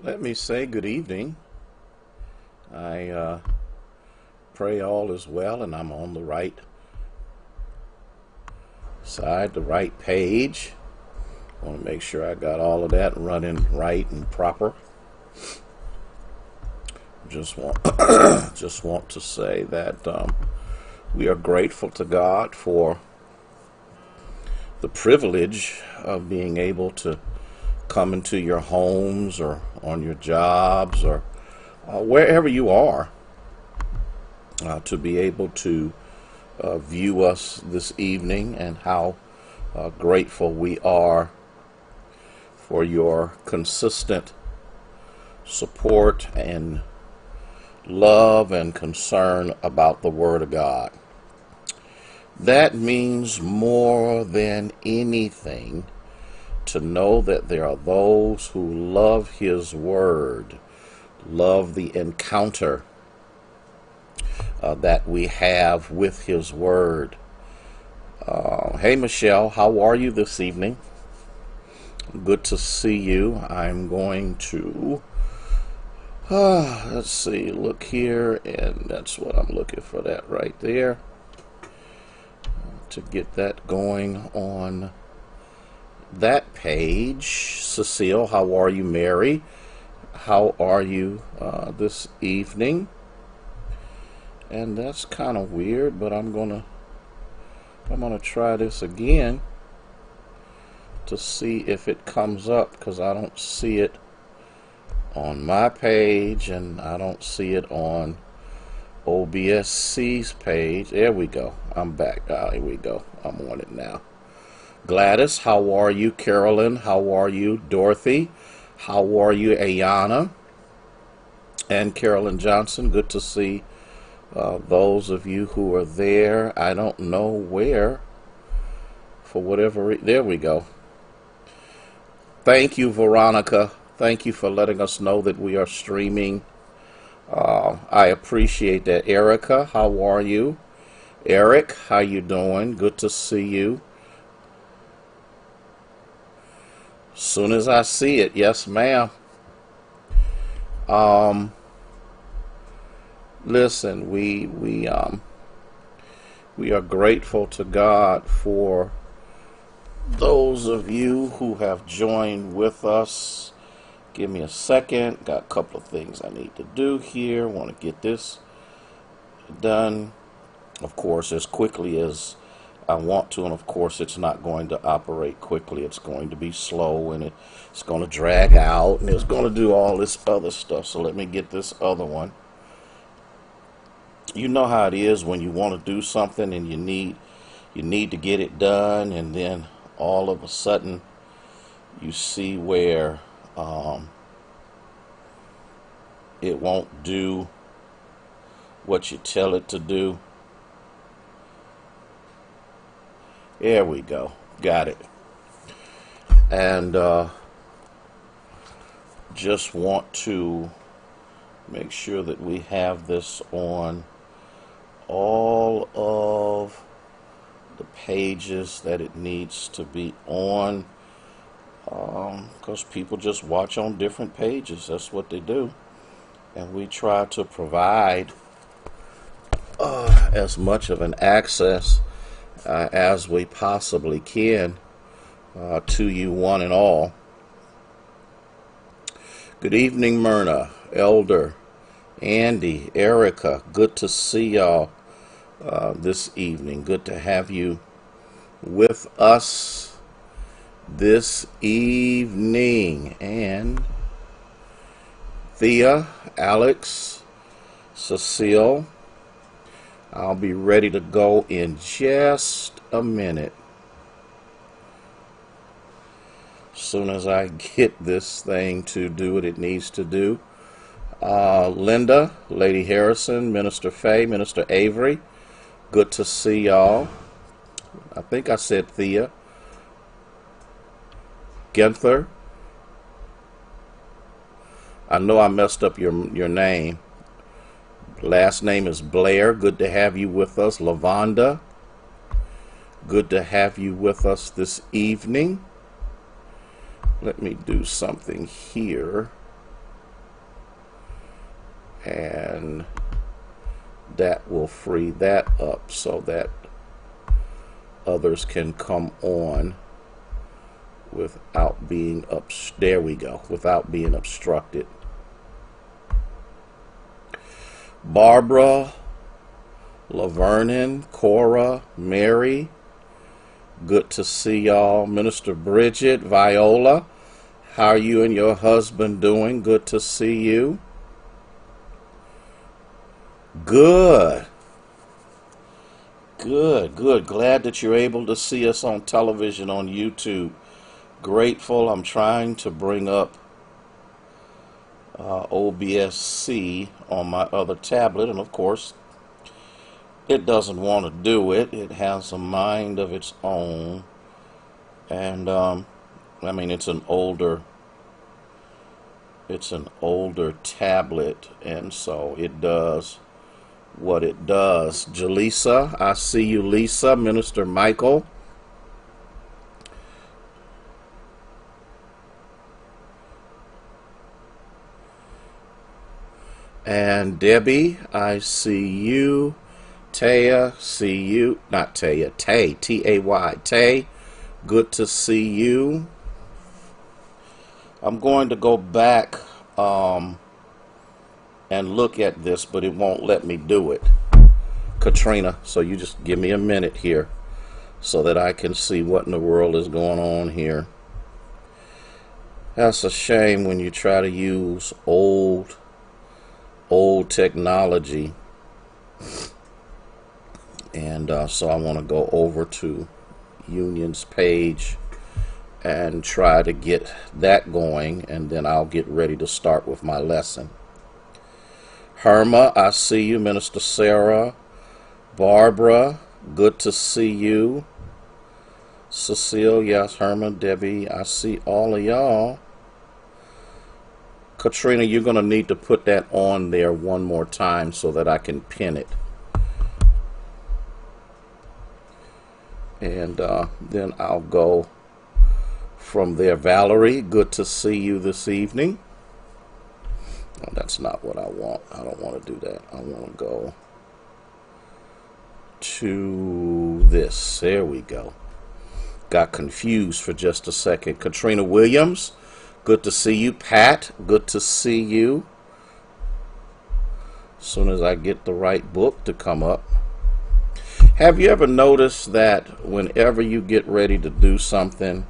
Let me say good evening. I pray all is well and I'm on the right side, the right page. I want to make sure I got all of that running right and proper. Just want just want to say that we are grateful to God for the privilege of being able to come into your homes or on your jobs or wherever you are, to be able to view us this evening, and how grateful we are for your consistent support and love and concern about the Word of God. That means more than anything to know that there are those who love His Word, love the encounter that we have with His Word. Hey Michelle, how are you this evening? Good to see you. I'm going to, let's see, look here, and that's what I'm looking for, that right there, to get that going on that page. Cecile, how are you? Mary, how are you this evening? And that's kind of weird, but I'm gonna try this again to see if it comes up, because I don't see it on my page and I don't see it on OBSC's page. There we go. I'm back. Here we go. I'm on it now. Gladys, how are you? Carolyn, how are you? Dorothy, how are you? Ayana and Carolyn Johnson, good to see those of you who are there. I don't know where, for whatever there we go. Thank you, Veronica. Thank you for letting us know that we are streaming. I appreciate that. Erica, how are you? Eric, how you doing? Good to see you. Soon as I see it, yes, ma'am. Listen, we are grateful to God for those of you who have joined with us. Give me a second. Got a couple of things I need to do here. Want to get this done, of course, as quickly as I want to, and of course it's not going to operate quickly. It's going to be slow, and it's going to drag out, and it's going to do all this other stuff. So let me get this other one. You know how it is when you want to do something and you need to get it done, and then all of a sudden you see where it won't do what you tell it to do. There we go. Got it. And just want to make sure that we have this on all of the pages that it needs to be on, because people just watch on different pages. That's what they do. And we try to provide as much of an access as we possibly can to you, one and all. Good evening, Myrna, Elder, Andy, Erica. Good to see y'all this evening. Good to have you with us this evening. And Thea, Alex, Cecile, I'll be ready to go in just a minute. As soon as I get this thing to do what it needs to do. Linda, Lady Harrison, Minister Faye, Minister Avery, good to see y'all. I think I said Thea. Genther, I know I messed up your name. Last name is Blair. Good to have you with us. Lavonda, good to have you with us this evening. Let me do something here. and that will free that up so that others can come on without being there we go, without being obstructed. Barbara, Lavernon, Cora, Mary, good to see y'all. Minister Bridget, Viola, how are you and your husband doing? Good to see you. Good. Good. Glad that you're able to see us on television on YouTube. Grateful. I'm trying to bring up OBSC on my other tablet, and of course, it doesn't want to do it. It has a mind of its own, and I mean, it's an older tablet, and so it does what it does. Jaleesa, I see you. Lisa, Minister Michael, and Debbie, I see you. Taya, see you. Not Taya, Tay, T-A-Y, Tay, good to see you. I'm going to go back and look at this, but it won't let me do it, Katrina, so you just give me a minute here so that I can see what in the world is going on here. That's a shame when you try to use old technology. And so I want to go over to Union's page and try to get that going, and then I'll get ready to start with my lesson. Herma, I see you. Minister Sarah, Barbara, good to see you. Cecile, yes, Herma, Debbie, I see all of y'all. Katrina, you're going to need to put that on there one more time so that I can pin it. And then I'll go from there. Valerie, good to see you this evening. Oh, that's not what I want. I don't want to do that. I want to go to this. There we go. Got confused for just a second. Katrina Williams, good to see you. Pat, good to see you. As soon as I get the right book to come up. Have you ever noticed that whenever you get ready to do something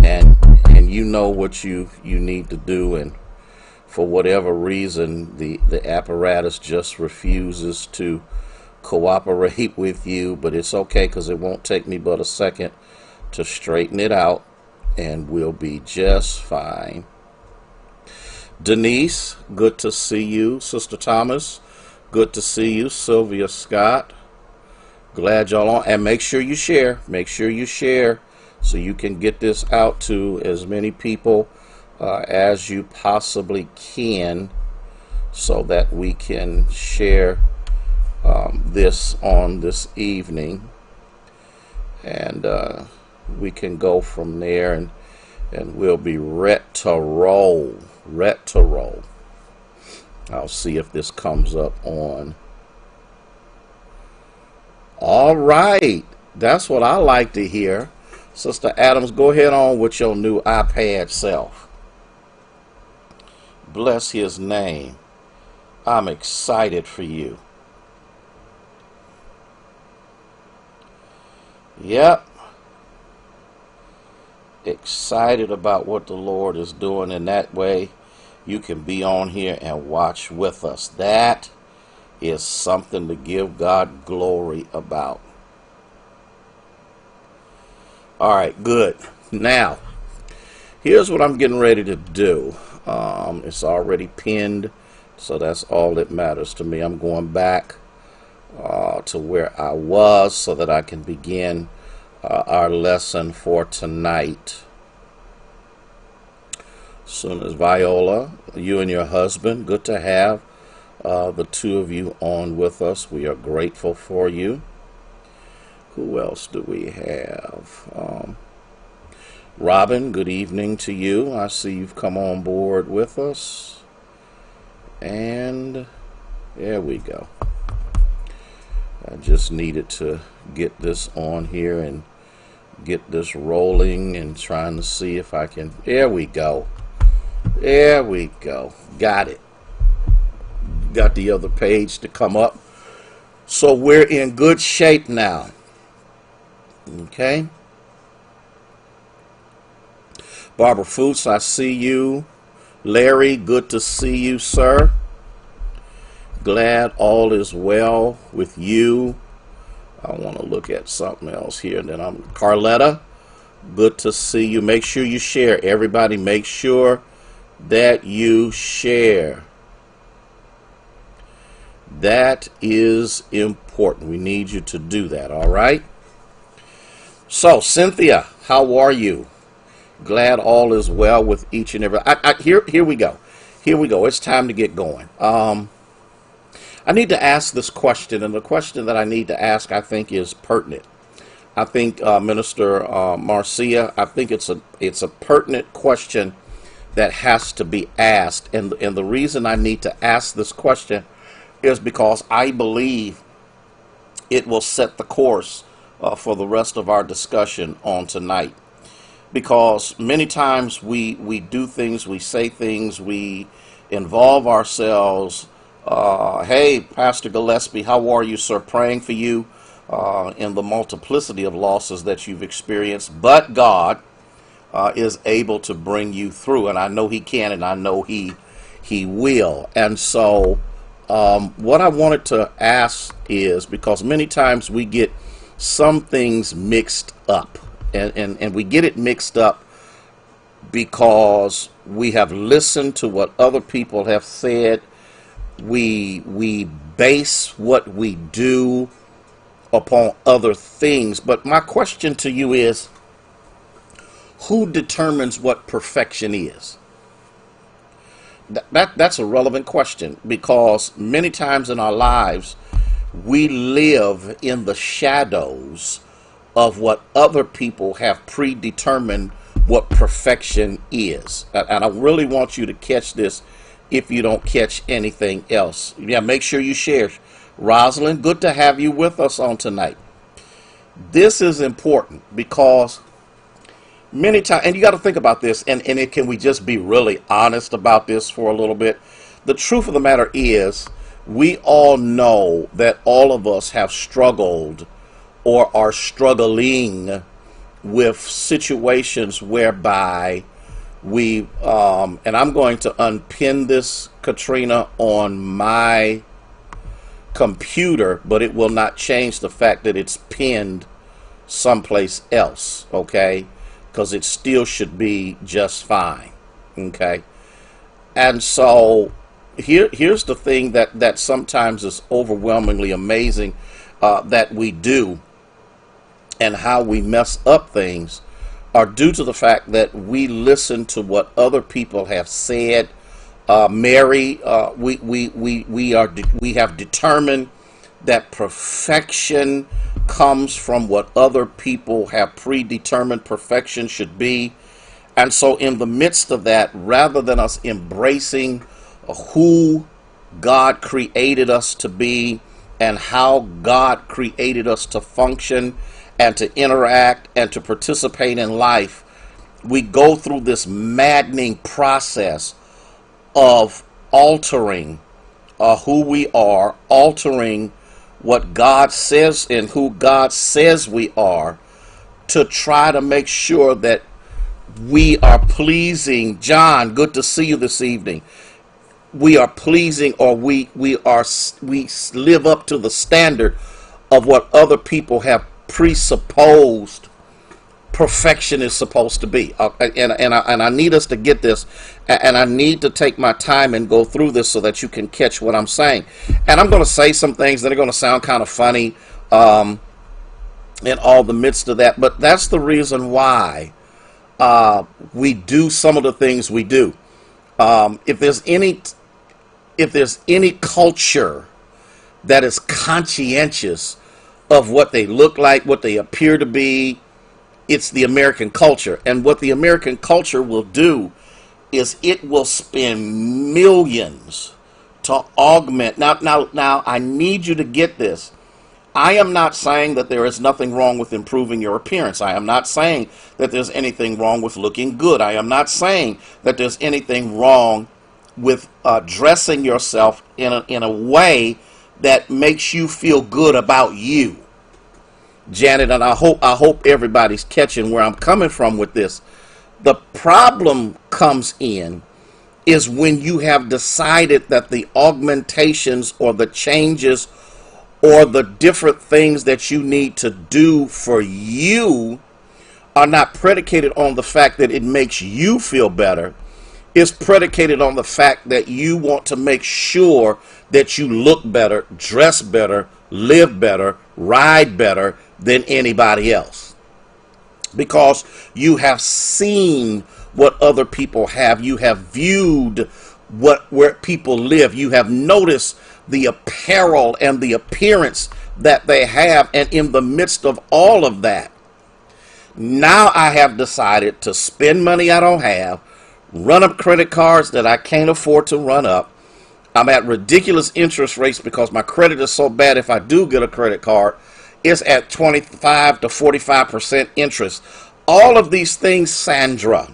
and you know what you need to do, and for whatever reason the apparatus just refuses to cooperate with you, but it's okay because it won't take me but a second to straighten it out and we'll be just fine. Denise, good to see you. Sister Thomas, good to see you. Sylvia Scott, glad y'all on. And make sure you share. Make sure you share so you can get this out to as many people as you possibly can, so that we can share this on this evening, and we can go from there, and we'll be ready to roll. I'll see if this comes up on. All right, that's what I like to hear. Sister Adams, go ahead on with your new iPad self. Bless his name. I'm excited for you. Yep. Excited about what the Lord is doing, and that way you can be on here and watch with us. That is something to give God glory about. All right, good. Now, here's what I'm getting ready to do. It's already pinned, so that's all that matters to me. I'm going back to where I was so that I can begin our lesson for tonight. As soon as Viola, you and your husband, good to have the two of you on with us. We are grateful for you. Who else do we have? Robin, good evening to you. I see you've come on board with us. And there we go. I just needed to get this on here and get this rolling and trying to see if I can. There we go. There we go. Got it. Got the other page to come up. So we're in good shape now. Okay. Barbara Foots, I see you. Larry, good to see you, sir. Glad all is well with you. I want to look at something else here. And then Carletta, good to see you. Make sure you share. Everybody, make sure that you share. That is important. We need you to do that, all right? So, Cynthia, how are you? Glad all is well with each and every. Here we go. Here we go. It's time to get going. I need to ask this question, and the question that I need to ask, I think, is pertinent. I think Minister Marcia, I think it's a pertinent question that has to be asked, and the reason I need to ask this question is because I believe it will set the course for the rest of our discussion on tonight. Because many times we do things, we say things, we involve ourselves. Hey, Pastor Gillespie, how are you, sir? Praying for you in the multiplicity of losses that you've experienced. But God is able to bring you through, and I know He can, and I know He will. And so what I wanted to ask is, because many times we get some things mixed up. And we get it mixed up because we have listened to what other people have said. We base what we do upon other things. But my question to you is, who determines what perfection is? That's a relevant question, because many times in our lives we live in the shadows of what other people have predetermined what perfection is. And I really want you to catch this if you don't catch anything else. Yeah, make sure you share. Rosalind, good to have you with us on tonight. This is important because many times, and you got to think about this, and can we just be really honest about this for a little bit? The truth of the matter is, we all know that all of us have struggled or are struggling with situations whereby we, and I'm going to unpin this, Katrina, on my computer, but it will not change the fact that it's pinned someplace else, okay? Because it still should be just fine, okay? And so here's the thing that sometimes is overwhelmingly amazing that we do, and how we mess up things are due to the fact that we listen to what other people have said. Mary, we have determined that perfection comes from what other people have predetermined perfection should be. And so in the midst of that, rather than us embracing who God created us to be and how God created us to function and to interact and to participate in life, we go through this maddening process of altering who we are, altering what God says and who God says we are, to try to make sure that we are pleasing. John, good to see you this evening. We are pleasing, or we live up to the standard of what other people have presupposed perfection is supposed to be. And I need us to get this, and I need to take my time and go through this so that you can catch what I'm saying. And I'm going to say some things that are going to sound kind of funny in all the midst of that, but that's the reason why we do some of the things we do. If there's any culture that is conscientious of what they look like, what they appear to be, it's the American culture. And what the American culture will do is it will spend millions to augment. Now, I need you to get this. I am not saying that there is nothing wrong with improving your appearance. I am not saying that there's anything wrong with looking good. I am not saying that there's anything wrong with dressing yourself in a way that makes you feel good about you. Janet, and I hope everybody's catching where I'm coming from with this. The problem comes in is when you have decided that the augmentations or the changes or the different things that you need to do for you are not predicated on the fact that it makes you feel better. It's predicated on the fact that you want to make sure that you look better, dress better, live better, ride better than anybody else. Because you have seen what other people have. You have viewed where people live. You have noticed the apparel and the appearance that they have. And in the midst of all of that, now I have decided to spend money I don't have, run up credit cards that I can't afford to run up. I'm at ridiculous interest rates because my credit is so bad. If I do get a credit card, it's at 25 to 45% interest. All of these things, Sandra,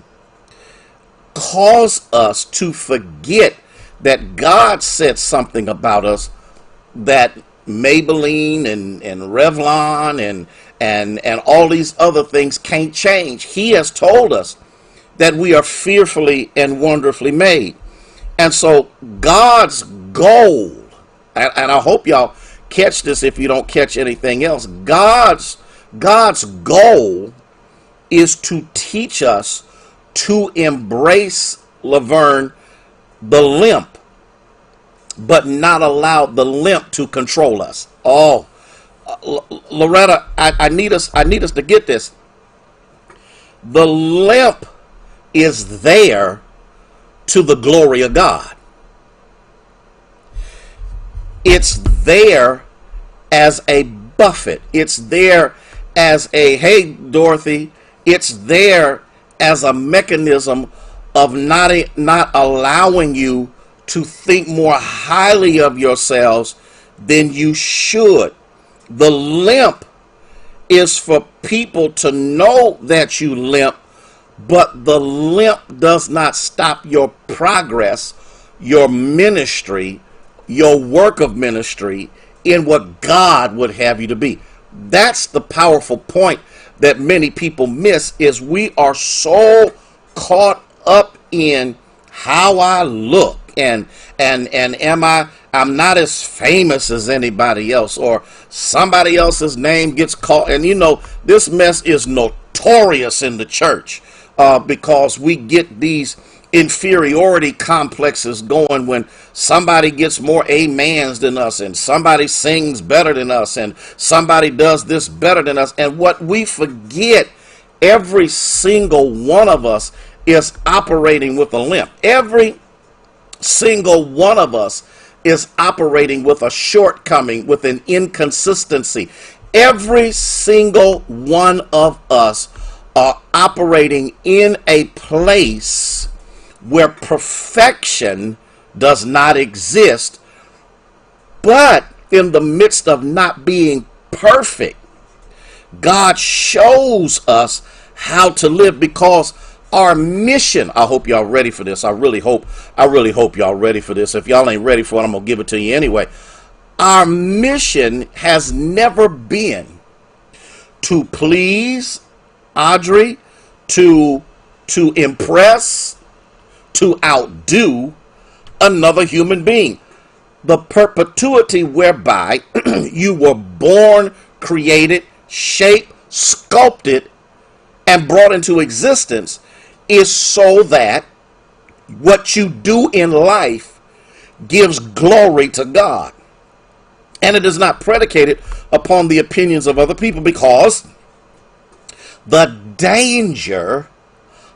cause us to forget that God said something about us that Maybelline and Revlon and all these other things can't change. He has told us that we are fearfully and wonderfully made. And so God's goal, and I hope y'all catch this if you don't catch anything else, God's goal is to teach us to embrace, Laverne, the limp, but not allow the limp to control us. Oh, Loretta, I need us to get this. The limp is there to the glory of God. It's there as a buffet. It's there as a, hey, Dorothy, it's there as a mechanism of not allowing you to think more highly of yourselves than you should. The limp is for people to know that you limp, but the limp does not stop your progress, your ministry, your work of ministry in what God would have you to be. That's the powerful point that many people miss, is we are so caught up in how I look and I'm not as famous as anybody else, or somebody else's name gets called. And you know, this mess is notorious in the church because we get these inferiority complexes going when somebody gets more amens than us, and somebody sings better than us, and somebody does this better than us. And what we forget, every single one of us is operating with a limp. Every single one of us is operating with a shortcoming, with an inconsistency. Every single one of us are operating in a place where perfection does not exist. But in the midst of not being perfect, God shows us how to live, because our mission, I hope y'all ready for this. I really hope y'all ready for this. If y'all ain't ready for it, I'm going to give it to you anyway. Our mission has never been to please Audrey, to impress, to outdo another human being. The perpetuity whereby you were born, created, shaped, sculpted, and brought into existence is so that what you do in life gives glory to God. And it is not predicated upon the opinions of other people, because the danger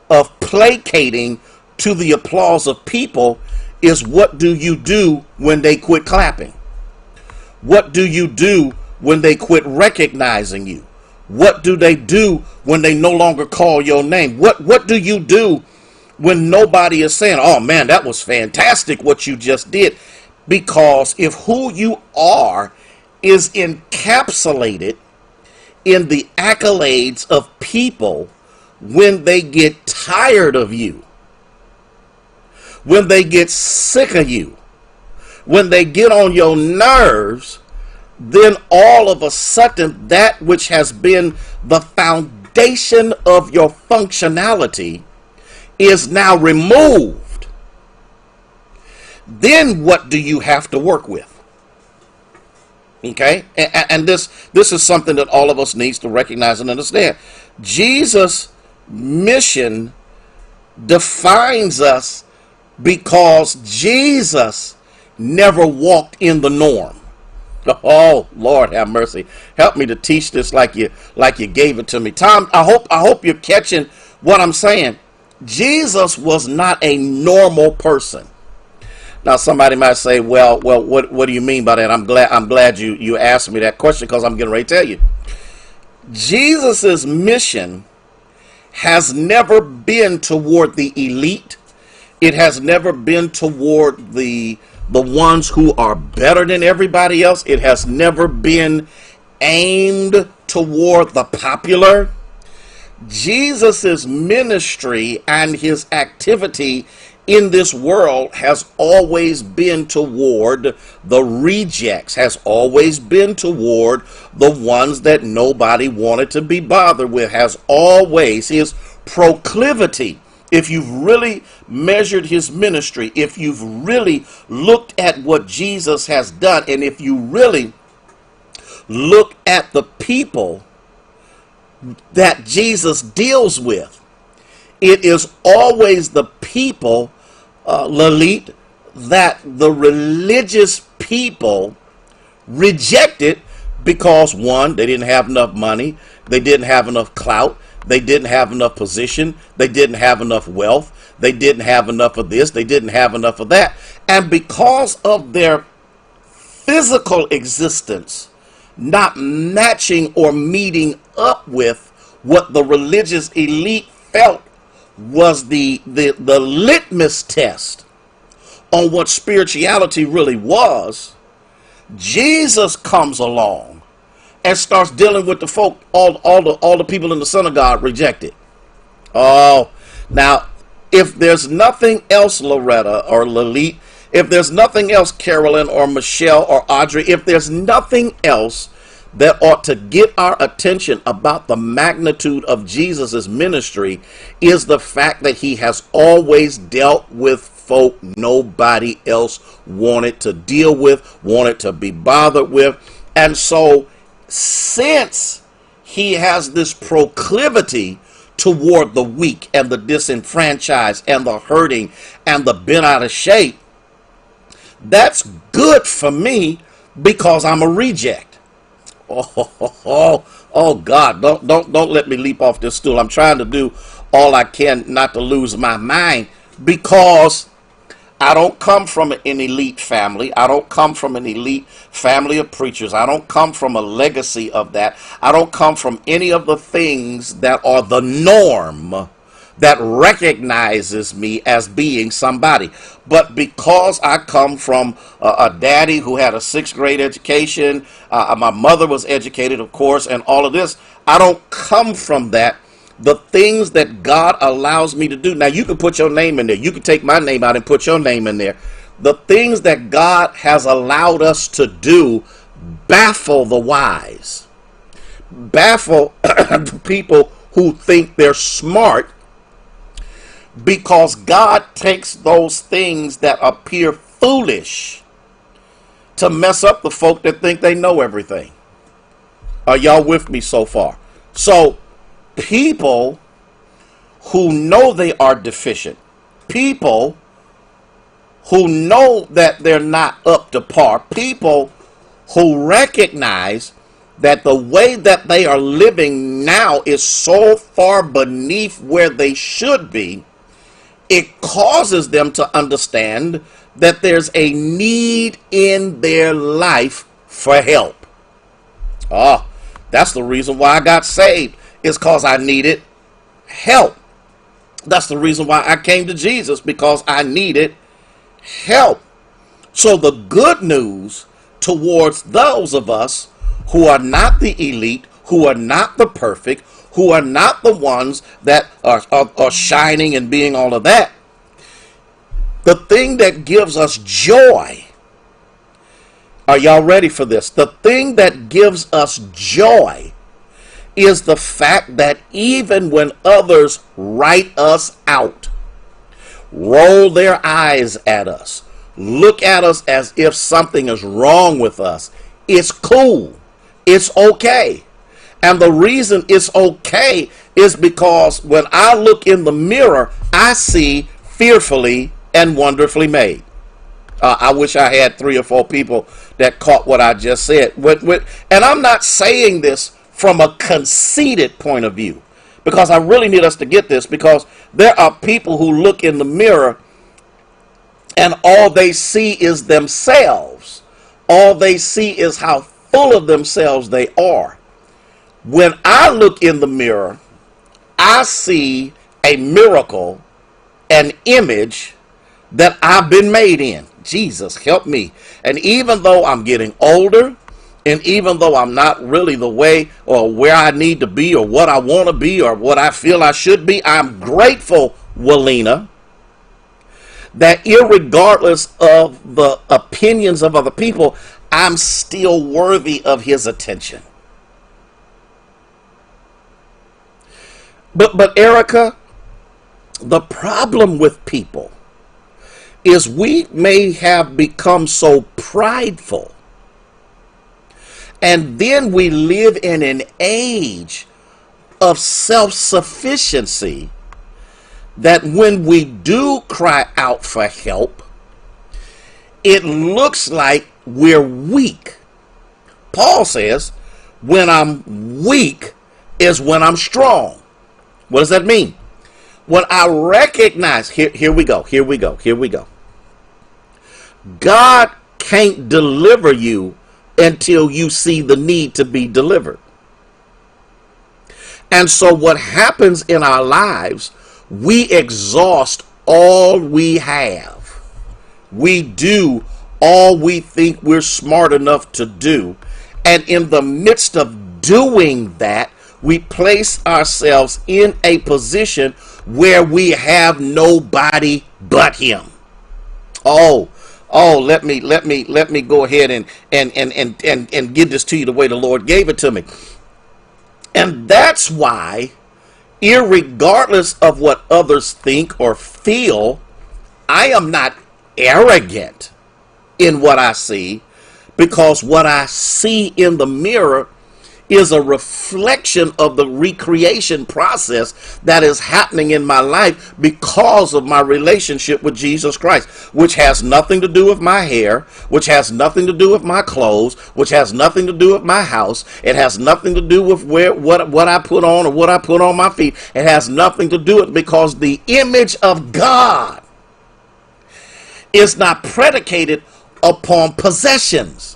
of placating to the applause of people is, what do you do when they quit clapping? What do you do when they quit recognizing you? What do they do when they no longer call your name? What do you do when nobody is saying, oh man, that was fantastic what you just did? Because if who you are is encapsulated in the accolades of people when they get tired of you, when they get sick of you, when they get on your nerves, then all of a sudden that which has been the foundation of your functionality is now removed. Then what do you have to work with? Okay? And this is something that all of us needs to recognize and understand. Jesus' mission defines us because Jesus never walked in the norm. Oh, Lord have mercy. Help me to teach this like you gave it to me. Tom, I hope you're catching what I'm saying. Jesus was not a normal person. Now somebody might say, well, what do you mean by that? I'm glad you asked me that question, because I'm getting ready to tell you. Jesus's mission has never been toward the elite. It has never been toward the ones who are better than everybody else. It has never been aimed toward the popular. Jesus's ministry and his activity in this world has always been toward the rejects, has always been toward the ones that nobody wanted to be bothered with, has always his proclivity. If you've really measured his ministry, if you've really looked at what Jesus has done, and if you really look at the people that Jesus deals with, it is always the people, Lalit, that the religious people rejected because, one, they didn't have enough money, they didn't have enough clout, they didn't have enough position, they didn't have enough wealth, they didn't have enough of this, they didn't have enough of that. And because of their physical existence not matching or meeting up with what the religious elite felt was the litmus test on what spirituality really was, Jesus comes along and starts dealing with the folk all the people in the synagogue rejected. Oh, now, if there's nothing else, Loretta or Lalit, if there's nothing else, Carolyn or Michelle or Audrey, if there's nothing else that ought to get our attention about the magnitude of Jesus's ministry, is the fact that he has always dealt with folk nobody else wanted to deal with, wanted to be bothered with. And so, since he has this proclivity toward the weak and the disenfranchised and the hurting and the bent out of shape, that's good for me because I'm a reject. Oh God, don't let me leap off this stool. I'm trying to do all I can not to lose my mind, because I don't come from an elite family. I don't come from an elite family of preachers. I don't come from a legacy of that. I don't come from any of the things that are the norm that recognizes me as being somebody. But because I come from a daddy who had a 6th grade education, my mother was educated, of course, and all of this, I don't come from that. The things that God allows me to do. Now, you can put your name in there. You can take my name out and put your name in there. The things that God has allowed us to do baffle the wise. Baffle the people who think they're smart, because God takes those things that appear foolish to mess up the folk that think they know everything. Are y'all with me so far? So, people who know they are deficient, people who know that they're not up to par, people who recognize that the way that they are living now is so far beneath where they should be, it causes them to understand that there's a need in their life for help. Oh, that's the reason why I got saved. It's because I needed help. That's the reason why I came to Jesus, because I needed help. So the good news towards those of us who are not the elite, who are not the perfect, who are not the ones that are shining and being all of that, the thing that gives us joy, are y'all ready for this? The thing that gives us joy is the fact that even when others write us out, roll their eyes at us, look at us as if something is wrong with us, it's cool. It's okay. And the reason it's okay is because when I look in the mirror, I see fearfully and wonderfully made. I wish I had 3 or 4 people that caught what I just said. And I'm not saying this from a conceited point of view, because I really need us to get this, because there are people who look in the mirror and all they see is themselves. All they see is how full of themselves they are. When I look in the mirror, I see a miracle, an image that I've been made in. Jesus, help me. And even though I'm getting older, and even though I'm not really the way or where I need to be or what I want to be or what I feel I should be, I'm grateful, Walina, that irregardless of the opinions of other people, I'm still worthy of his attention. But Erica, the problem with people is we may have become so prideful, and then we live in an age of self-sufficiency that when we do cry out for help, it looks like we're weak. Paul says, when I'm weak is when I'm strong. What does that mean? When I recognize, here we go. God can't deliver you until you see the need to be delivered. And so what happens in our lives, we exhaust all we have. We do all we think we're smart enough to do. And in the midst of doing that, we place ourselves in a position where we have nobody but him. Oh, let me go ahead and give this to you the way the Lord gave it to me. And that's why, irregardless of what others think or feel, I am not arrogant in what I see, because what I see in the mirror is a reflection of the recreation process that is happening in my life because of my relationship with Jesus Christ, which has nothing to do with my hair, which has nothing to do with my clothes, which has nothing to do with my house. It has nothing to do with what I put on or what I put on my feet. It has nothing to do with it, because the image of God is not predicated upon possessions,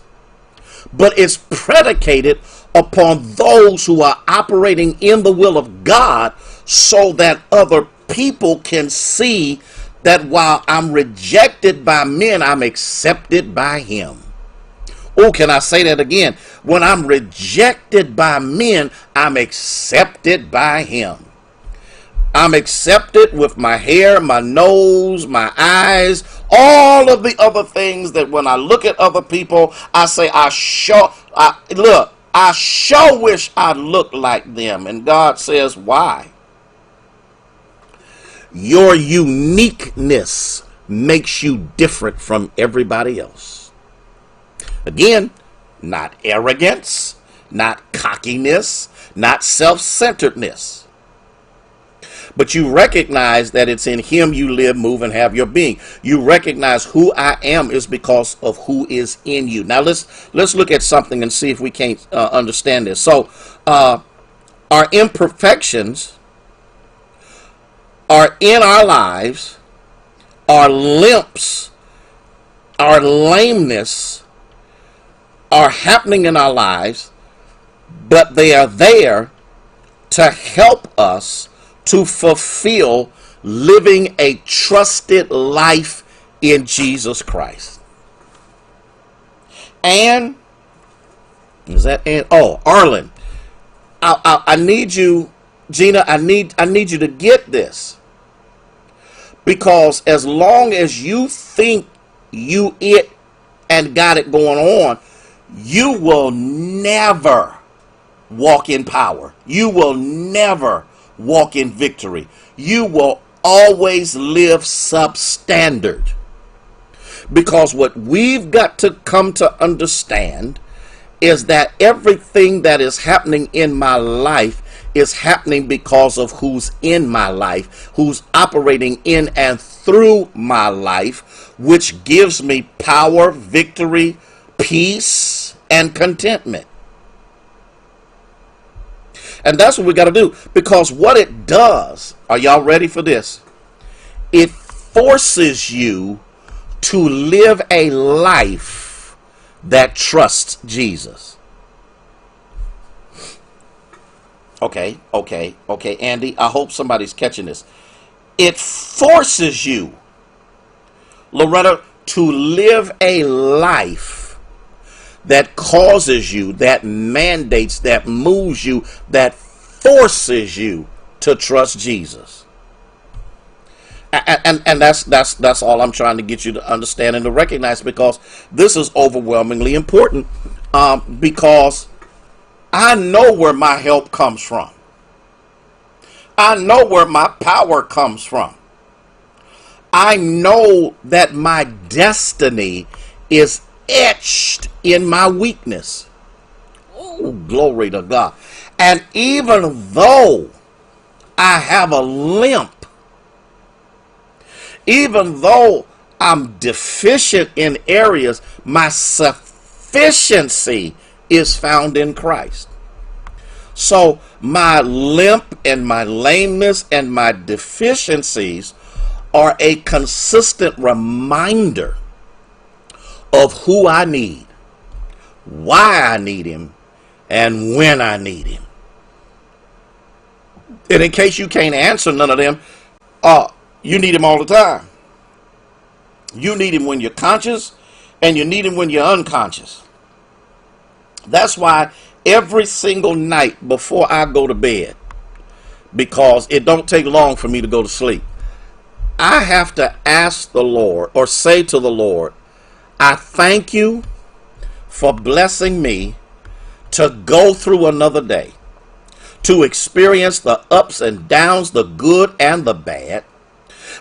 but it's predicated upon those who are operating in the will of God, so that other people can see that while I'm rejected by men, I'm accepted by him. Oh, can I say that again? When I'm rejected by men, I'm accepted by him. I'm accepted with my hair, my nose, my eyes, all of the other things that when I look at other people, I say, I sure wish I looked like them. And God says, why? Your uniqueness makes you different from everybody else. Again, not arrogance, not cockiness, not self-centeredness. But you recognize that it's in him you live, move, and have your being. You recognize who I am is because of who is in you. Now let's look at something and see if we can't understand this. So our imperfections are in our lives, our limps, our lameness are happening in our lives, but they are there to help us to fulfill living a trusted life in Jesus Christ. And is that and oh, Arlen, I need you, Gina. I need you to get this, because as long as you think you it and got it going on, you will never walk in power. You will never walk in victory. You will always live substandard. Because what we've got to come to understand is that everything that is happening in my life is happening because of who's in my life, who's operating in and through my life, which gives me power, victory, peace, and contentment. And that's what we got to do, because what it does, are y'all ready for this? It forces you to live a life that trusts Jesus. Okay, Andy, I hope somebody's catching this. It forces you, Loretta, to live a life that causes you, that mandates, that moves you, that forces you to trust Jesus. And that's all I'm trying to get you to understand and to recognize, because this is overwhelmingly important, because I know where my help comes from. I know where my power comes from. I know that my destiny is etched in my weakness. Oh, glory to God. And even though I have a limp, even though I'm deficient in areas, my sufficiency is found in Christ. So my limp and my lameness and my deficiencies are a consistent reminder of who I need, why I need him, and when I need him. And in case you can't answer none of them, you need him all the time. You need him when you're conscious, and you need him when you're unconscious. That's why every single night before I go to bed, because it don't take long for me to go to sleep, I have to ask the Lord, or say to the Lord, I thank you for blessing me to go through another day, to experience the ups and downs, the good and the bad.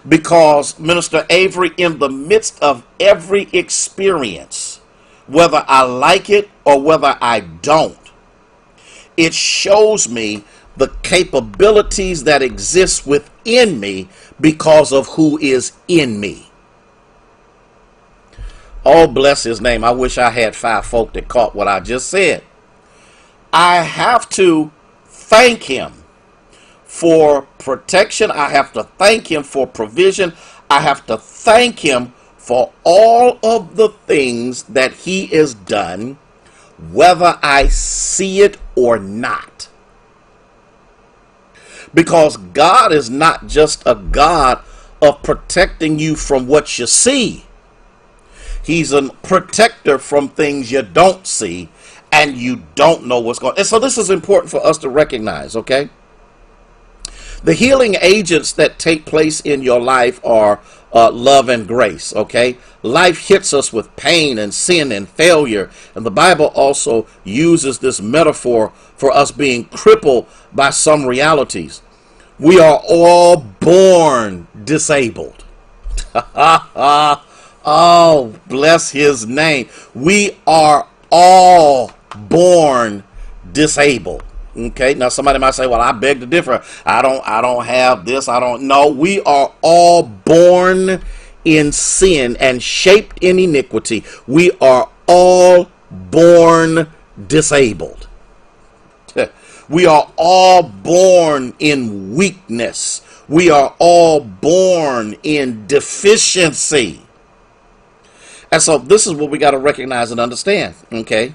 Because, Minister Avery, in the midst of every experience, whether I like it or whether I don't, it shows me the capabilities that exist within me because of who is in me. Oh, bless his name. I wish I had 5 folk that caught what I just said. I have to thank him for protection. I have to thank him for provision. I have to thank him for all of the things that he has done, whether I see it or not. Because God is not just a God of protecting you from what you see. He's a protector from things you don't see and you don't know what's going on. And so this is important for us to recognize, okay? The healing agents that take place in your life are love and grace, okay? Life hits us with pain and sin and failure. And the Bible also uses this metaphor for us being crippled by some realities. We are all born disabled. Oh, bless his name. We are all born disabled. Okay, now somebody might say, well, I beg to differ. I don't have this. I don't know. We are all born in sin and shaped in iniquity. We are all born disabled. We are all born in weakness. We are all born in deficiency. And so this is what we got to recognize and understand, okay?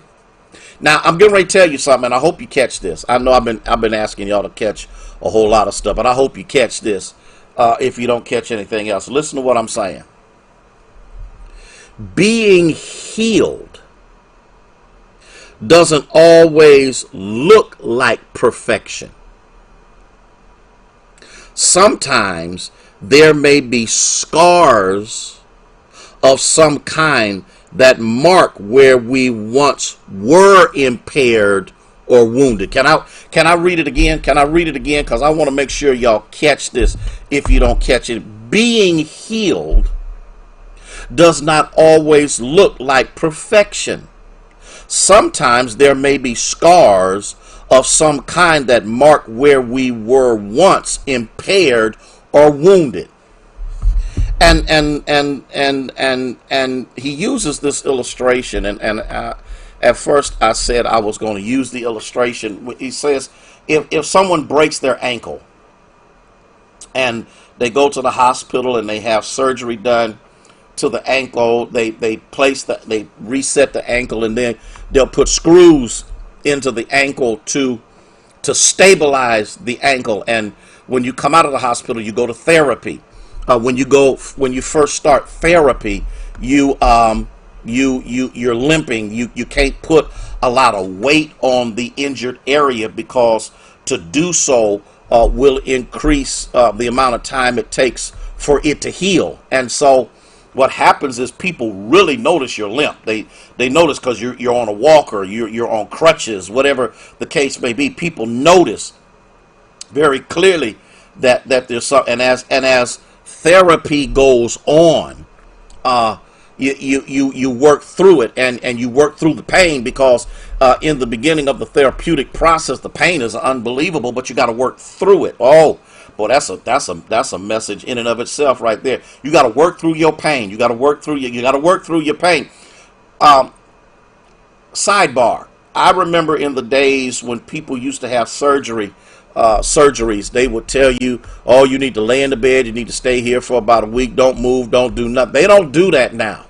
Now, I'm getting ready to tell you something, and I hope you catch this. I know I've been asking y'all to catch a whole lot of stuff, but I hope you catch this if you don't catch anything else. Listen to what I'm saying. Being healed doesn't always look like perfection. Sometimes there may be scars of some kind that mark where we once were impaired or wounded. Can I read it again? Can I read it again? Because I want to make sure y'all catch this if you don't catch it. Being healed does not always look like perfection. Sometimes there may be scars of some kind that mark where we were once impaired or wounded. And he uses this illustration, and at first I said I was going to use the illustration. He says if someone breaks their ankle and they go to the hospital and they have surgery done to the ankle, they reset the ankle, and then they'll put screws into the ankle to stabilize the ankle. And when you come out of the hospital, you go to therapy. When you first start therapy, you're limping. You can't put a lot of weight on the injured area, because to do so will increase the amount of time it takes for it to heal. And so what happens is people really notice your limp. They notice because you're on a walker, you're on crutches, whatever the case may be. People notice very clearly that there's some, and as therapy goes on, you work through it, and you work through the pain, because in the beginning of the therapeutic process, the pain is unbelievable, but you got to work through it. Oh boy, that's a message in and of itself right there. You got to work through your pain. You got to work through your pain. Sidebar: I remember in the days when people used to have surgeries, they would tell you, oh, you need to lay in the bed, you need to stay here for about a week, don't move, don't do nothing. They don't do that now.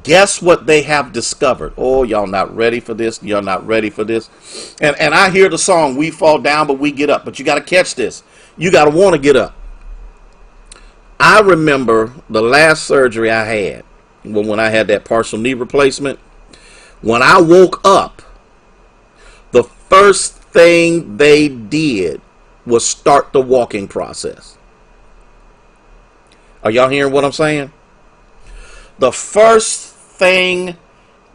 Guess what they have discovered? Oh, y'all not ready for this. Y'all not ready for this. And I hear the song, we fall down, but we get up. But you got to catch this. You got to want to get up. I remember the last surgery I had, when I had that partial knee replacement. When I woke up, the first thing they did was start the walking process. Are y'all hearing what I'm saying? The first thing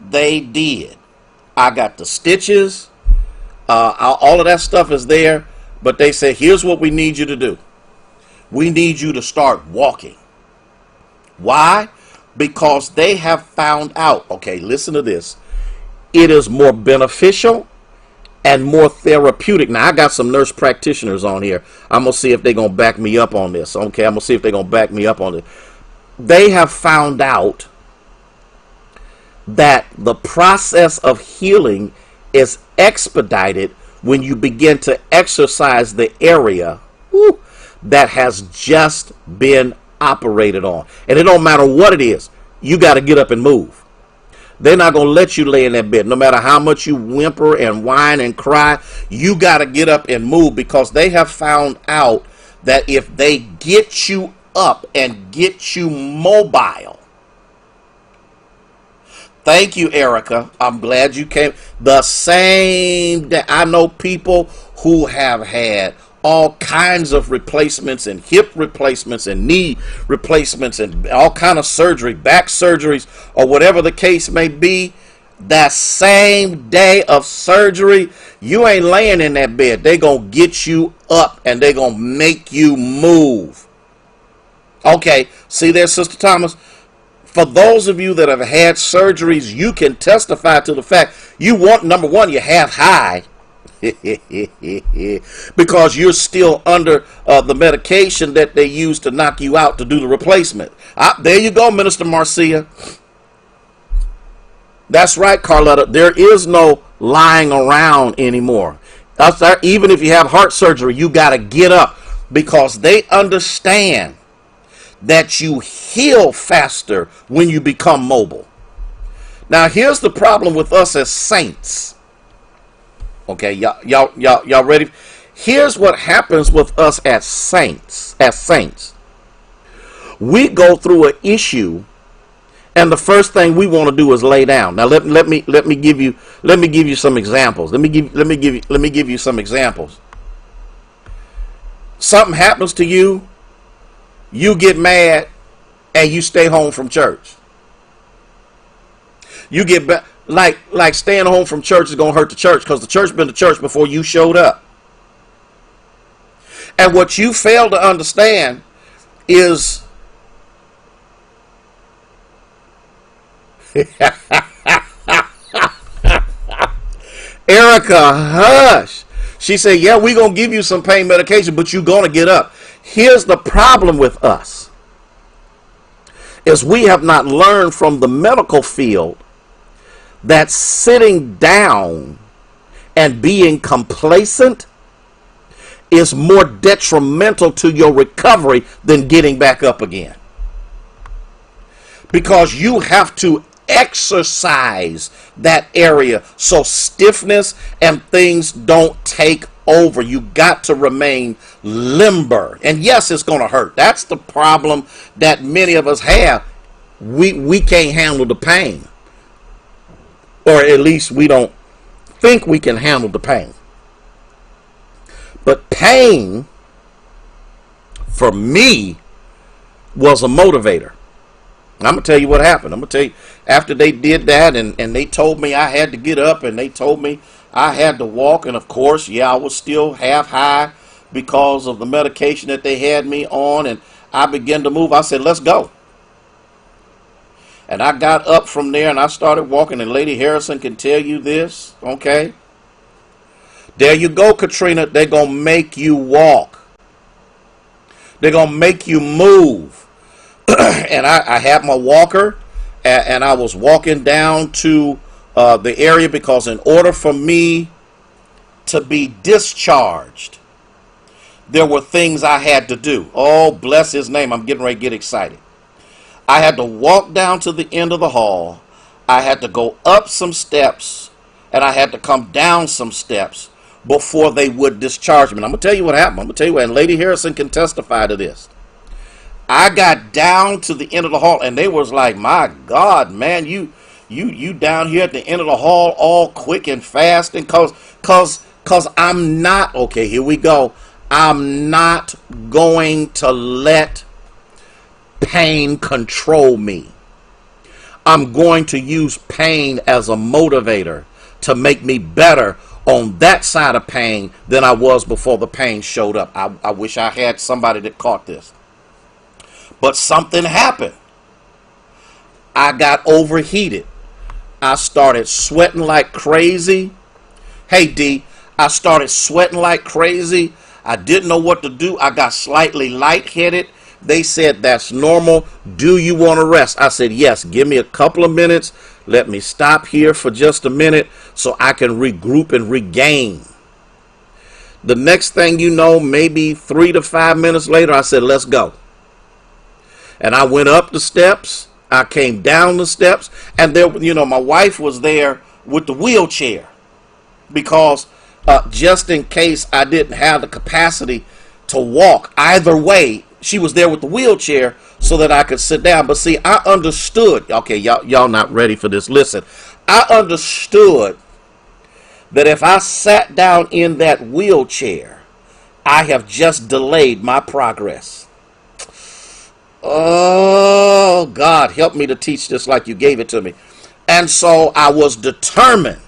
they did, I got the stitches, all of that stuff is there, but they said, here's what we need you to do. We need you to start walking. Why? Because they have found out, okay, listen to this, it is more beneficial and more therapeutic. Now, I got some nurse practitioners on here. I'm going to see if they're going to back me up on this. Okay, I'm going to see if they're going to back me up on this. They have found out that the process of healing is expedited when you begin to exercise the area that has just been operated on. And it don't matter what it is. You got to get up and move. They're not going to let you lay in that bed. No matter how much you whimper and whine and cry, you got to get up and move, because they have found out that if they get you up and get you mobile. Thank you, Erica. I'm glad you came. The same day, I know people who have had all kinds of replacements, and hip replacements, and knee replacements, and all kind of surgery, back surgeries, or whatever the case may be. That same day of surgery, you ain't laying in that bed. They gonna get you up and they gonna make you move. Okay, see there, Sister Thomas? For those of you that have had surgeries, you can testify to the fact you want, number one, you have high. Because you're still under the medication that they use to knock you out to do the replacement. There you go, Minister Marcia. That's right, Carletta. There is no lying around anymore. Even if you have heart surgery, you got to get up, because they understand that you heal faster when you become mobile. Now, here's the problem with us as saints. Okay, y'all ready? Here's what happens with us as saints. We go through an issue, And the first thing we want to do is lay down. Now let me give you some examples. Let me give you some examples. Something happens to you, you get mad, and you stay home from church. You get like staying home from church is gonna hurt the church because the church been to church before you showed up. And what you fail to understand is Erica, hush. She said, yeah, we're going to give you some pain medication, but you're going to get up. Here's the problem with us, is we have not learned from the medical field that sitting down and being complacent is more detrimental to your recovery than getting back up again. Because you have to exercise that area so stiffness and things don't take over. You got to remain limber. And yes, it's going to hurt. That's the problem that many of us have. We can't handle the pain. Or at least we don't think we can handle the pain. But pain, for me, was a motivator. I'm going to tell you what happened. I'm going to tell you, after they did that and they told me I had to get up and they told me I had to walk. And of course, yeah, I was still half high because of the medication that they had me on. And I began to move. I said, let's go. And I got up from there and I started walking. And Lady Harrison can tell you this, okay? There you go, Katrina. They're going to make you walk. They're going to make you move. And I had my walker, and I was walking down to the area because in order for me to be discharged, there were things I had to do. Oh, bless his name. I'm getting ready to get excited. I had to walk down to the end of the hall. I had to go up some steps, and I had to come down some steps before they would discharge me. And I'm going to tell you what happened. I'm going to tell you what, and Lady Harrison can testify to this. I got down to the end of the hall, and they was like, my God, man, you down here at the end of the hall all quick and fast. And cause I'm not, okay, here we go. I'm not going to let pain control me. I'm going to use pain as a motivator to make me better on that side of pain than I was before the pain showed up. I wish I had somebody that caught this. But something happened. I got overheated. I started sweating like crazy. Hey, D, I started sweating like crazy. I didn't know what to do. I got slightly lightheaded. They said, that's normal. Do you want to rest? I said, yes. Give me a couple of minutes. Let me stop here for just a minute so I can regroup and regain. The next thing you know, maybe 3 to 5 minutes later, I said, let's go. And I went up the steps. I came down the steps. And there, my wife was there with the wheelchair because just in case I didn't have the capacity to walk either way, she was there with the wheelchair so that I could sit down. But see, I understood. Okay, y'all not ready for this. Listen, I understood that if I sat down in that wheelchair, I have just delayed my progress. Oh, God, help me to teach this like you gave it to me. And so I was determined.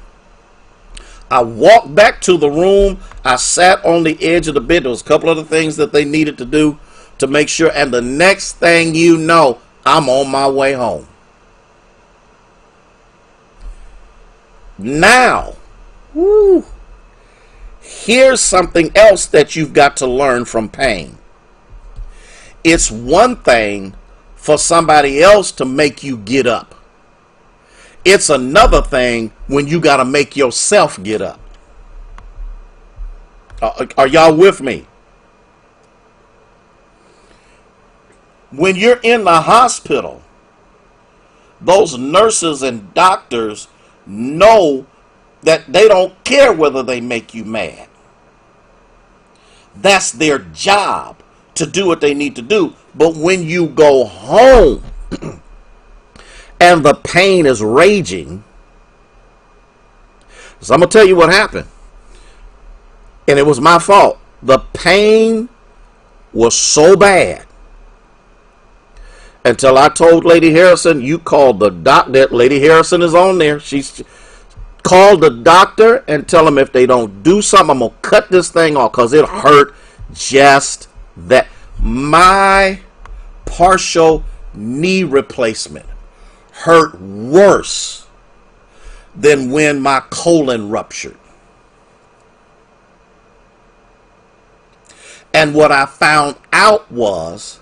I walked back to the room. I sat on the edge of the bed. There was a couple other things that they needed to do to make sure. And the next thing you know, I'm on my way home. Now, here's something else that you've got to learn from pain. It's one thing for somebody else to make you get up. It's another thing when you got to make yourself get up. Are y'all with me? When you're in the hospital, those nurses and doctors know that they don't care whether they make you mad. That's their job, to do what they need to do. But when you go home and the pain is raging. So I'm going to tell you what happened. And it was my fault. The pain was so bad until I told Lady Harrison, you called the doctor. Lady Harrison is on there. She's called the doctor and tell them if they don't do something, I'm going to cut this thing off because it hurt just that. My partial knee replacement hurt worse than when my colon ruptured. And what I found out was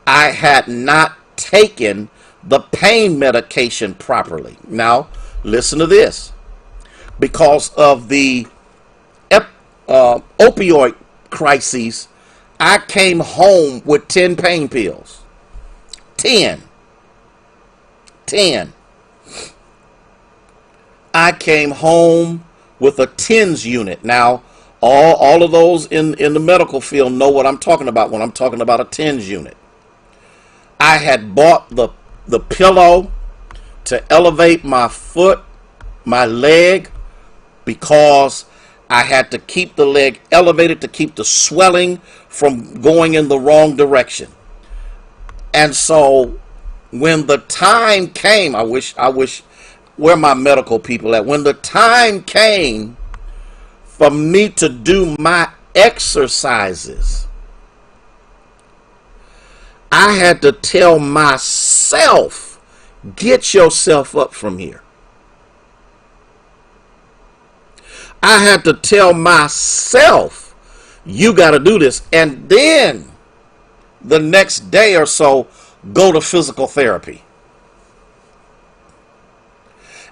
I had not taken the pain medication properly. Now, listen to this. Because of the opioid crises, I came home with 10 pain pills. 10. I came home with a TENS unit. Now, all of those in the medical field know what I'm talking about when I'm talking about a TENS unit. I had bought the pillow to elevate my foot, my leg, because I had to keep the leg elevated to keep the swelling from going in the wrong direction. And so when the time came, I wish where my medical people at, when the time came for me to do my exercises, I had to tell myself, get yourself up from here. I had to tell myself, you got to do this. And then the next day or so, go to physical therapy.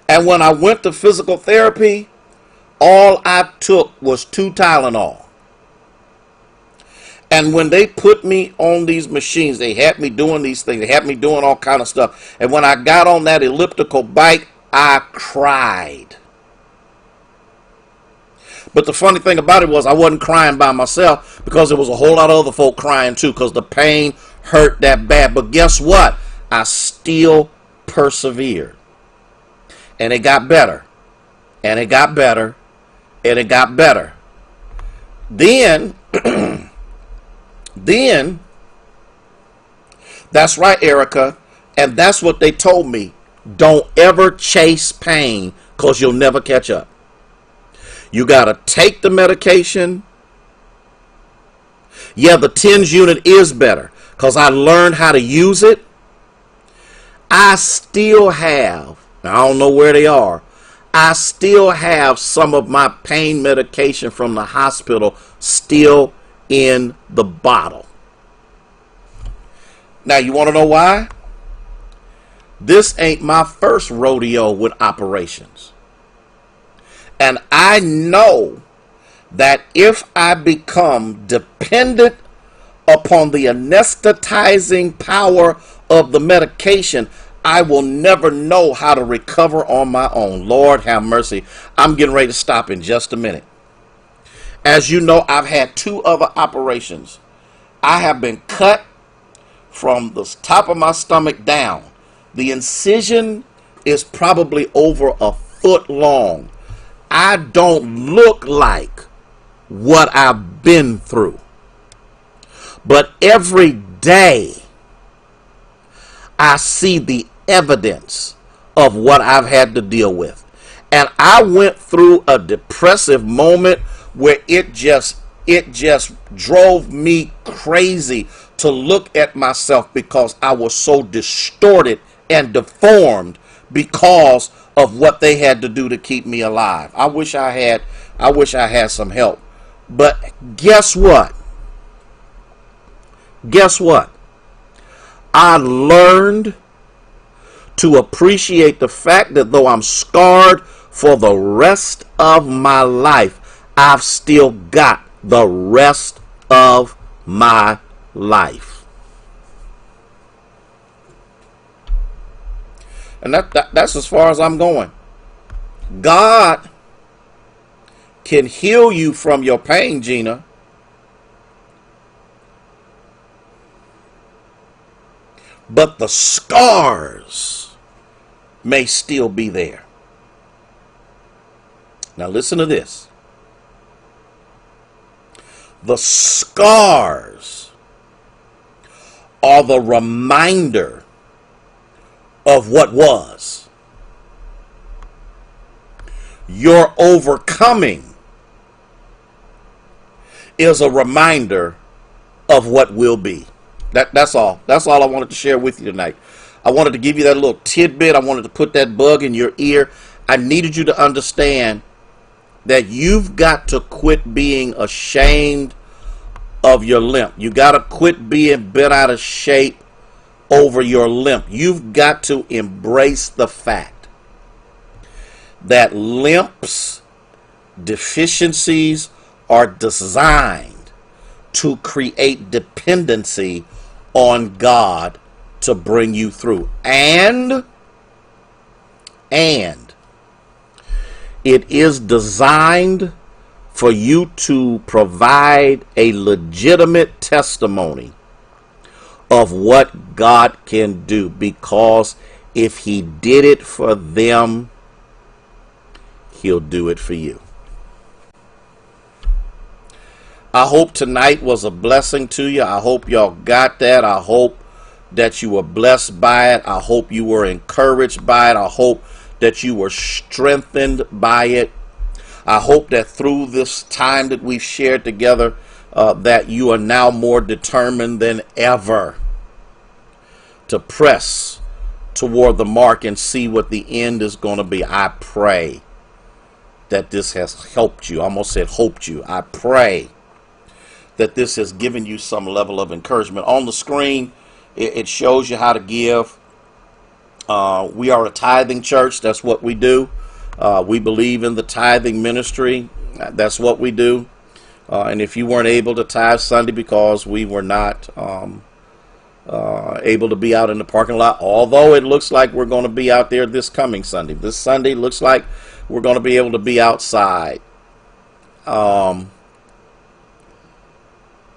And when I went to physical therapy, all I took was 2 Tylenol. And when they put me on these machines, they had me doing these things. They had me doing all kind of stuff. And when I got on that elliptical bike, I cried. But the funny thing about it was I wasn't crying by myself because there was a whole lot of other folk crying too because the pain hurt that bad. But guess what? I still persevered. And it got better. And it got better. And it got better. Then, that's right, Erica. And that's what they told me. Don't ever chase pain because you'll never catch up. You got to take the medication. Yeah, the TENS unit is better because I learned how to use it. I still have, I don't know where they are, I still have some of my pain medication from the hospital still in the bottle. Now, you want to know why? This ain't my first rodeo with operations. And I know that if I become dependent upon the anesthetizing power of the medication, I will never know how to recover on my own. Lord have mercy. I'm getting ready to stop in just a minute. As you know, I've had 2 other operations. I have been cut from the top of my stomach down. The incision is probably over a foot long. I don't look like what I've been through. But every day I see the evidence of what I've had to deal with. And I went through a depressive moment where it just drove me crazy to look at myself because I was so distorted and deformed because of what they had to do to keep me alive. I wish I had some help. But guess what? I learned to appreciate the fact that though I'm scarred for the rest of my life, I've still got the rest of my life. And that's as far as I'm going. God can heal you from your pain, Gina. But the scars may still be there. Now listen to this. The scars are the reminder of what was. Your overcoming is a reminder of what will be. That's all. That's all I wanted to share with you tonight. I wanted to give you that little tidbit. I wanted to put that bug in your ear. I needed you to understand that you've got to quit being ashamed of your limp. You got to quit being bent out of shape over your limp. You've got to embrace the fact that limps, deficiencies are designed to create dependency on God to bring you through. And it is designed for you to provide a legitimate testimony of what God can do, because if he did it for them, he'll do it for you. I hope tonight was a blessing to you. I hope y'all got that. I hope that you were blessed by it. I hope you were encouraged by it. I hope that you were strengthened by it. I hope that through this time that we've shared together, that you are now more determined than ever to press toward the mark and see what the end is going to be. I pray that this has helped you. I almost said hoped you. I pray that this has given you some level of encouragement. On the screen, it shows you how to give. We are a tithing church. That's what we do. We believe in the tithing ministry. That's what we do. And if you weren't able to tithe Sunday because we were not able to be out in the parking lot, although it looks like we're going to be out there this coming Sunday. This Sunday looks like we're going to be able to be outside.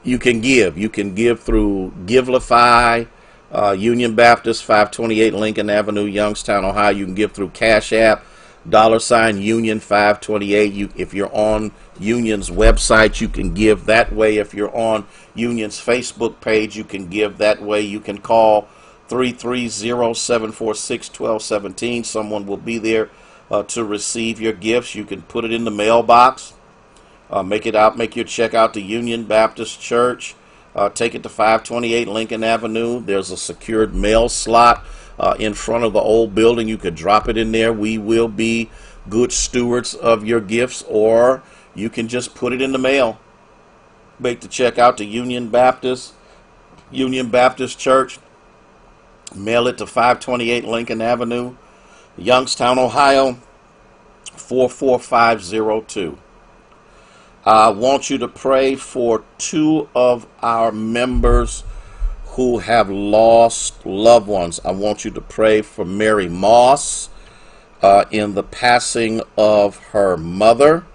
You can give. You can give through Givelify, Union Baptist, 528 Lincoln Avenue, Youngstown, Ohio. You can give through Cash App, $Union 528. If you're on Union's website, you can give that way. If you're on Union's Facebook page, you can give that way. You can call 330-746-1217. Someone will be there to receive your gifts. You can put it in the mailbox. Make your check out to Union Baptist Church. Take it to 528 Lincoln Avenue. There's a secured mail slot in front of the old building. You could drop it in there. We will be good stewards of your gifts, or you can just put it in the mail. Make the check out to Union Baptist Church. Mail it to 528 Lincoln Avenue, Youngstown, Ohio, 44502. I want you to pray for two of our members who have lost loved ones. I want you to pray for Mary Moss in the passing of her mother.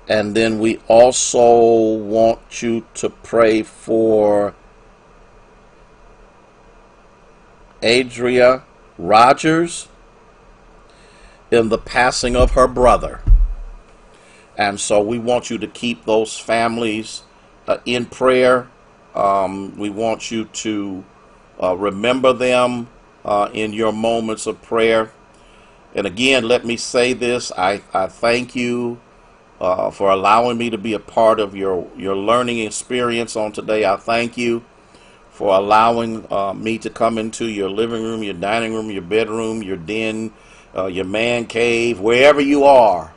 And then we also want you to pray for Adria Rogers in the passing of her brother. And so we want you to keep those families in prayer. We want you to remember them in your moments of prayer. And again, let me say this. I thank you for allowing me to be a part of your learning experience on today. I thank you for allowing me to come into your living room, your dining room, your bedroom, your den, your man cave, wherever you are,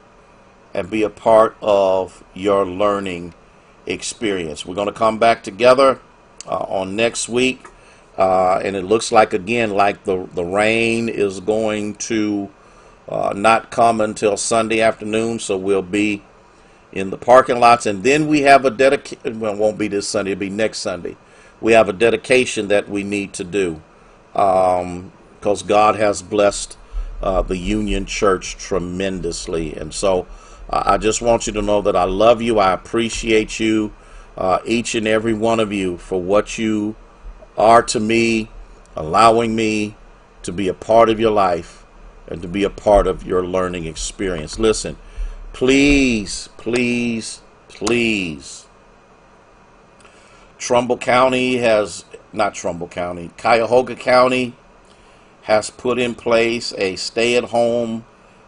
and be a part of your learning experience. We're going to come back together on next week, and it looks like, again, like the rain is going to not come until Sunday afternoon, so we'll be in the parking lots. And then we have a dedication. Well, it won't be this Sunday, it'll be next Sunday. We have a dedication that we need to do because God has blessed the Union Church tremendously. And so I just want you to know that I love you. I appreciate you, each and every one of you, for what you are to me, allowing me to be a part of your life. and to be a part of your learning experience. Listen, please, please, please. Cuyahoga County has put in place a stay-at-home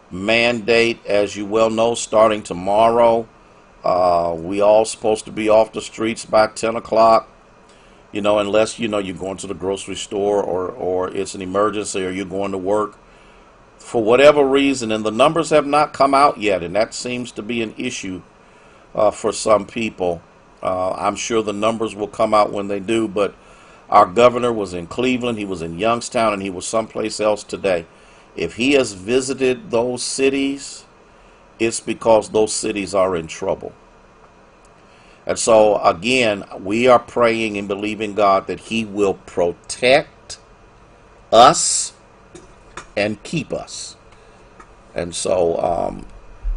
mandate, as you well know, starting tomorrow. We all supposed to be off the streets by 10 o'clock, unless, you're going to the grocery store or it's an emergency or you're going to work. For whatever reason, and the numbers have not come out yet, and that seems to be an issue for some people. I'm sure the numbers will come out when they do, but our governor was in Cleveland, he was in Youngstown, and he was someplace else today. If he has visited those cities, it's because those cities are in trouble. And so, again, we are praying and believing God that he will protect us and keep us. And so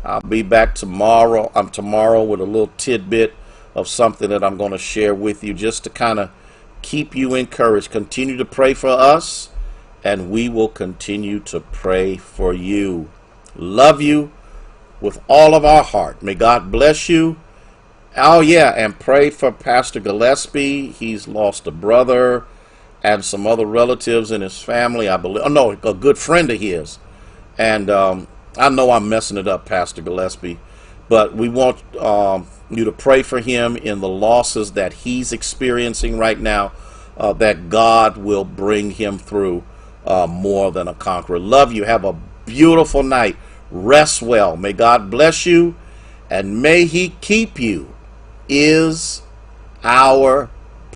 I'll be back tomorrow. Tomorrow with a little tidbit of something that I'm going to share with you just to kind of keep you encouraged. Continue to pray for us, and we will continue to pray for you. Love you with all of our heart. May God bless you. Oh, yeah, and pray for Pastor Gillespie. He's lost a brother and some other relatives in his family, I believe. Oh, no, a good friend of his. And I know I'm messing it up, Pastor Gillespie, but we want you to pray for him in the losses that he's experiencing right now, that God will bring him through more than a conqueror. Love you. Have a beautiful night. Rest well. May God bless you, and may he keep you, is our